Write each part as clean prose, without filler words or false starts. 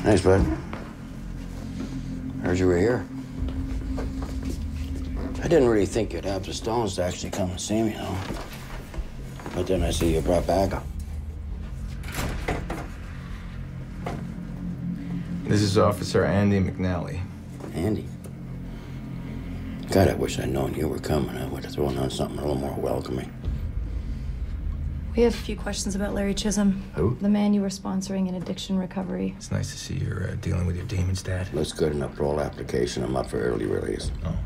Thanks, bud. Heard you were here. I didn't really think you'd have the stones to actually come and see me, though. But then I see you brought back a... This is Officer Andy McNally. Andy? God, I wish I'd known you were coming. I would have thrown on something a little more welcoming. We have a few questions about Larry Chisholm. Who? The man you were sponsoring in addiction recovery. It's nice to see you're dealing with your demons, Dad. Looks good enough for all application. I'm up for early release. Oh.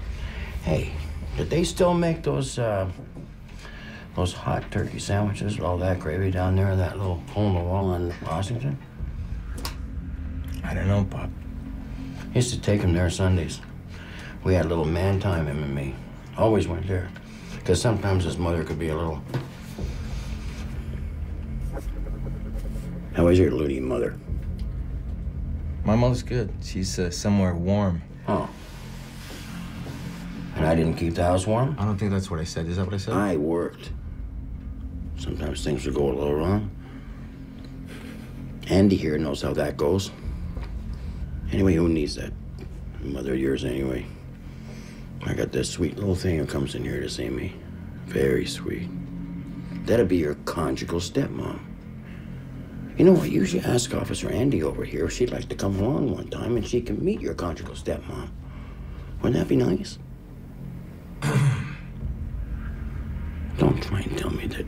Hey, did they still make those hot turkey sandwiches with all that gravy down there in that little hole in the wall on Washington? I don't know, Pop. Used to take him there Sundays. We had a little man time, him and me. Always went there. Because sometimes his mother could be a little... How is your loony mother? My mother's good. She's somewhere warm. Oh. And I didn't keep the house warm? I don't think that's what I said. Is that what I said? I worked. Sometimes things would go a little wrong. Andy here knows how that goes. Anyway, who needs that mother of yours anyway? I got this sweet little thing who comes in here to see me. Very sweet. That'd be your conjugal stepmom. You know what? You should ask Officer Andy over here if she'd like to come along one time and she can meet your conjugal stepmom. Wouldn't that be nice? Don't try and tell me that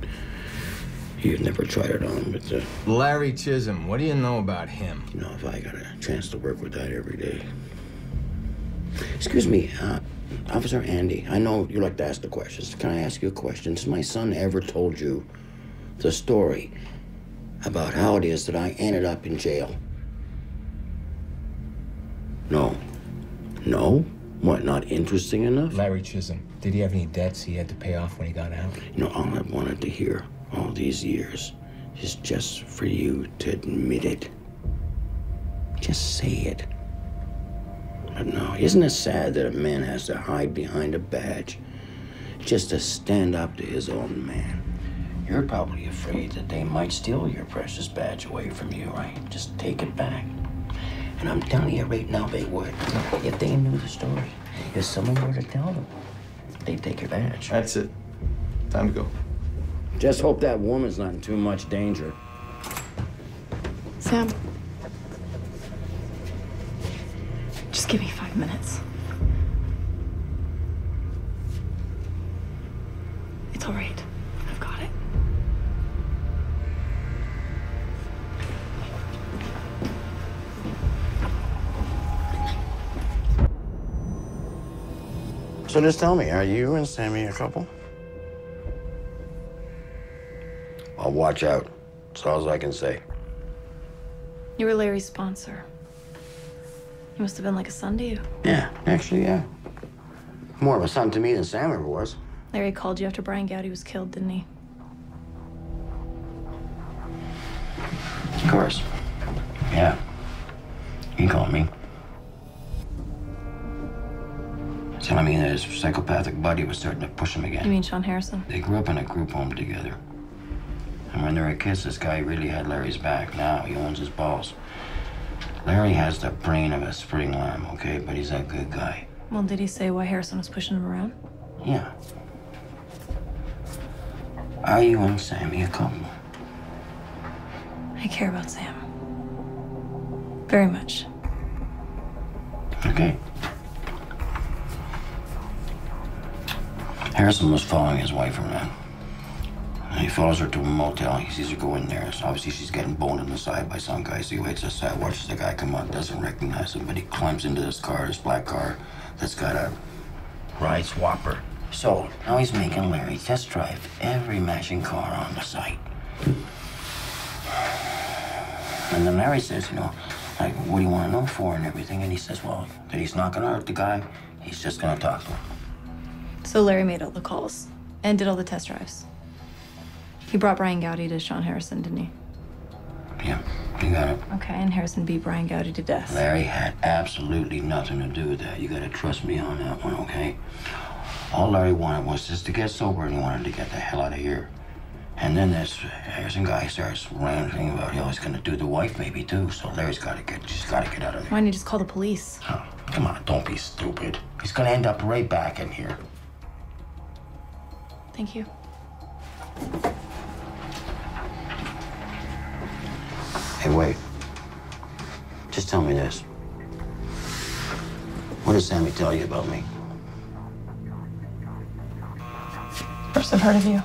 you've never tried it on with Larry Chisholm. What do you know about him? You know, if I got a chance to work with that every day. Excuse me, Officer Andy, I know you like to ask the questions. Can I ask you a question? Has my son ever told you the story about how it is that I ended up in jail? No. No? What, not interesting enough? Larry Chisholm. Did he have any debts he had to pay off when he got out? You know, all I've wanted to hear all these years is just for you to admit it. Just say it. But no, isn't it sad that a man has to hide behind a badge just to stand up to his own man? You're probably afraid that they might steal your precious badge away from you, right? Just take it back. And I'm telling you right now, they would. If they knew the story, if someone were to tell them, they'd take your badge. That's it. Time to go. Just hope that woman's not in too much danger. Sam. Just give me 5 minutes. It's all right. I've got it. So just tell me, are you and Sammy a couple? I'll watch out. That's all I can say. You were Larry's sponsor. He must have been like a son to you. Yeah, actually, yeah. More of a son to me than Sam ever was. Larry called you after Brian Gowdy was killed, didn't he? Of course. Yeah. He called me. Telling me that his psychopathic buddy was starting to push him again. You mean Sean Harrison? They grew up in a group home together. And when they were kids, this guy really had Larry's back. Now he owns his balls. Larry has the brain of a spring lamb, okay? But he's a good guy. Well, did he say why Harrison was pushing him around? Yeah. Are you and Sammy a couple? I care about Sam. Very much. Okay. Harrison was following his wife around. He follows her to a motel. He sees her go in there. So obviously, she's getting boned on the side by some guy. So he waits aside, watches the guy come out, doesn't recognize him, but he climbs into this car, this black car that's got a ride swapper. So now he's making Larry test drive every matching car on the site. And then Larry says, you know, like, what do you want to know for and everything? And he says, well, that he's not going to hurt the guy. He's just going to talk to him. So Larry made all the calls and did all the test drives. He brought Brian Gowdy to Sean Harrison, didn't he? Yeah, you got it. Okay, and Harrison beat Brian Gowdy to death. Larry had absolutely nothing to do with that. You got to trust me on that one, okay? All Larry wanted was just to get sober, and he wanted to get the hell out of here. And then there's some guy starts ranting about he's gonna do the wife maybe too. So Larry's she's gotta get out of there. Why don't you just call the police? Oh, come on, don't be stupid. He's gonna end up right back in here. Thank you. Hey, wait. Just tell me this. What did Sammy tell you about me? First I've heard of you.